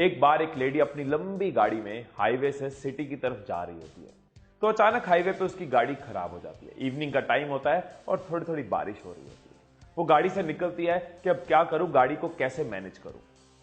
एक बार एक लेडी अपनी लंबी गाड़ी में हाईवे से सिटी की तरफ जा रही होती है, तो अचानक हाईवे पे उसकी गाड़ी खराब हो जाती है। इवनिंग का टाइम होता है और थोड़ी थोड़ी बारिश हो रही होती है। वो गाड़ी से निकलती है कि अब क्या करूं, गाड़ी को कैसे मैनेज करूं।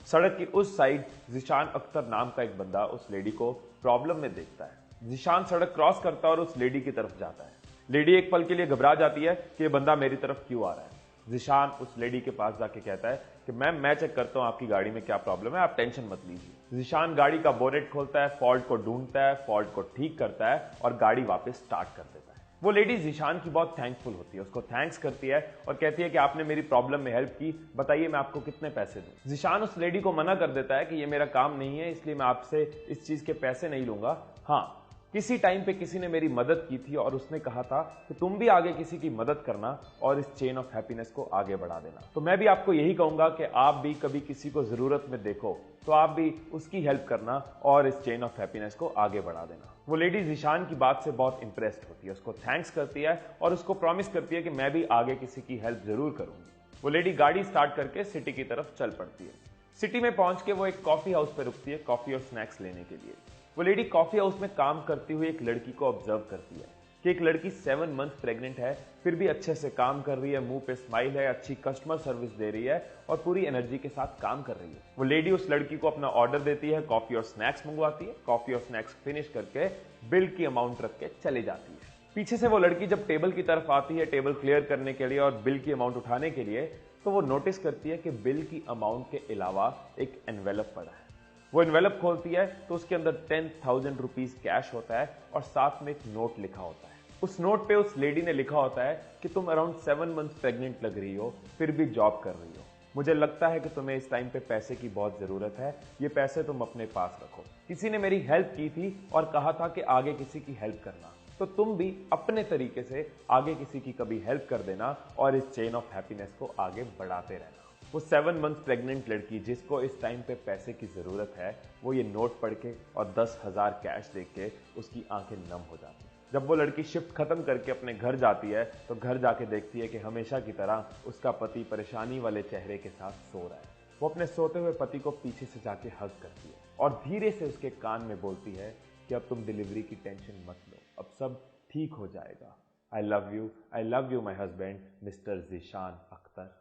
सड़क की उस साइड जिशान अख्तर नाम का एक बंदा उस लेडी को प्रॉब्लम में देखता है। जिशान सड़क क्रॉस करता है और उस लेडी की तरफ जाता है। लेडी एक पल के लिए घबरा जाती है कि ये बंदा मेरी तरफ क्यों आ रहा है। जिशान उस लेडी के पास जाके कहता है कि मैम, मैं चेक करता हूं आपकी गाड़ी में क्या प्रॉब्लम है, आप टेंशन मत लीजिए। जिशान गाड़ी का बोनेट खोलता है, फॉल्ट को ढूंढता है, फॉल्ट को ठीक करता है और गाड़ी वापस स्टार्ट कर देता है। वो लेडी जिशान की बहुत थैंकफुल होती है, उसको थैंक्स करती है और कहती है कि आपने मेरी प्रॉब्लम में हेल्प की, बताइए मैं आपको कितने पैसे दूं। जिशान उस लेडी को मना कर देता है कि ये मेरा काम नहीं है, इसलिए मैं आपसे इस चीज के पैसे नहीं लूंगा। हाँ, किसी टाइम पे किसी ने मेरी मदद की थी और उसने कहा था कि तुम भी आगे किसी की मदद करना और इस चेन ऑफ हैप्पीनेस को आगे बढ़ा देना। तो मैं भी आपको यही कहूंगा कि आप भी कभी किसी को जरूरत में देखो तो आप भी उसकी हेल्प करना और इस चेन ऑफ हैप्पीनेस को आगे बढ़ा देना। वो लेडी जिशान की बात से बहुत इंप्रेस्ड होती है, उसको थैंक्स करती है और उसको प्रॉमिस करती है कि मैं भी आगे किसी की हेल्प जरूर करूंगी। वो लेडी गाड़ी स्टार्ट करके सिटी की तरफ चल पड़ती है। सिटी में पहुंच के वो एक कॉफी हाउस पे रुकती है कॉफी और स्नैक्स लेने के लिए। वो लेडी कॉफी हाउस में काम करती हुई एक लड़की को ऑब्जर्व करती है कि एक लड़की 7 मंथ प्रेग्नेंट है, फिर भी अच्छे से काम कर रही है, मुंह पे स्माइल है, अच्छी कस्टमर सर्विस दे रही है और पूरी एनर्जी के साथ काम कर रही है। वो लेडी उस लड़की को अपना ऑर्डर देती है, कॉफी और स्नैक्स मंगवाती है। कॉफी और स्नैक्स फिनिश करके बिल की अमाउंट रख के चली जाती है। पीछे से वो लड़की जब टेबल की तरफ आती है टेबल क्लियर करने के लिए और बिल की अमाउंट उठाने के लिए, तो वो नोटिस करती है कि बिल की अमाउंट के अलावा एक एनवेलप पड़ा है। वो एनवेलप खोलती है तो उसके अंदर 10,000 रुपीज कैश होता है और साथ में एक नोट लिखा होता है। उस नोट पे उस लेडी ने लिखा होता है कि तुम अराउंड 7 मंथ प्रेग्नेंट लग रही हो, फिर भी जॉब कर रही हो। मुझे लगता है कि तुम्हें इस टाइम पे पैसे की बहुत जरूरत है, ये पैसे तुम अपने पास रखो। किसी ने मेरी हेल्प की थी और कहा था कि आगे किसी की हेल्प करना, तो तुम भी अपने तरीके से आगे किसी की कभी हेल्प कर देना और इस चेन ऑफ हैप्पीनेस को आगे बढ़ाते रहना। वो 7 मंथ प्रेग्नेंट लड़की जिसको इस टाइम पे पैसे की जरूरत है, वो ये नोट पढ़ के और 10,000 कैश देख के उसकी आंखें नम हो जाती है। जब वो लड़की शिफ्ट खत्म करके अपने घर जाती है तो घर जाके देखती है कि हमेशा की तरह उसका पति परेशानी वाले चेहरे के साथ सो रहा है। वो अपने सोते हुए पति को पीछे से जाके हग करती है और धीरे से उसके कान में बोलती है कि अब तुम डिलीवरी की टेंशन मत लो, अब सब ठीक हो जाएगा। I love you my husband mister Zeeshan Akhtar.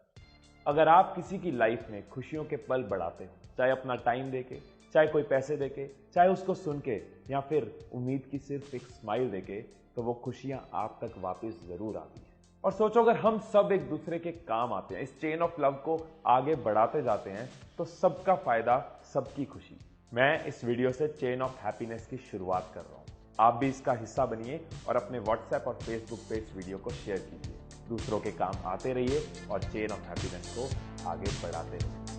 अगर आप किसी की लाइफ में खुशियों के पल बढ़ाते हो, चाहे अपना टाइम देके, चाहे कोई पैसे देके, चाहे उसको सुन के या फिर उम्मीद की सिर्फ एक स्माइल देके, तो वो खुशियां आप तक वापस जरूर आती हैं। और सोचो, अगर हम सब एक दूसरे के काम आते हैं, इस चेन ऑफ लव को आगे बढ़ाते जाते हैं, तो सबका फायदा, सबकी खुशी। मैं इस वीडियो से चेन ऑफ हैप्पीनेस की शुरुआत कर रहा हूं। आप भी इसका हिस्सा बनिए और अपने व्हाट्सएप और फेसबुक पे इस वीडियो को शेयर कीजिए। दूसरों के काम आते रहिए और चेन ऑफ हैप्पीनेस को आगे बढ़ाते रहिए।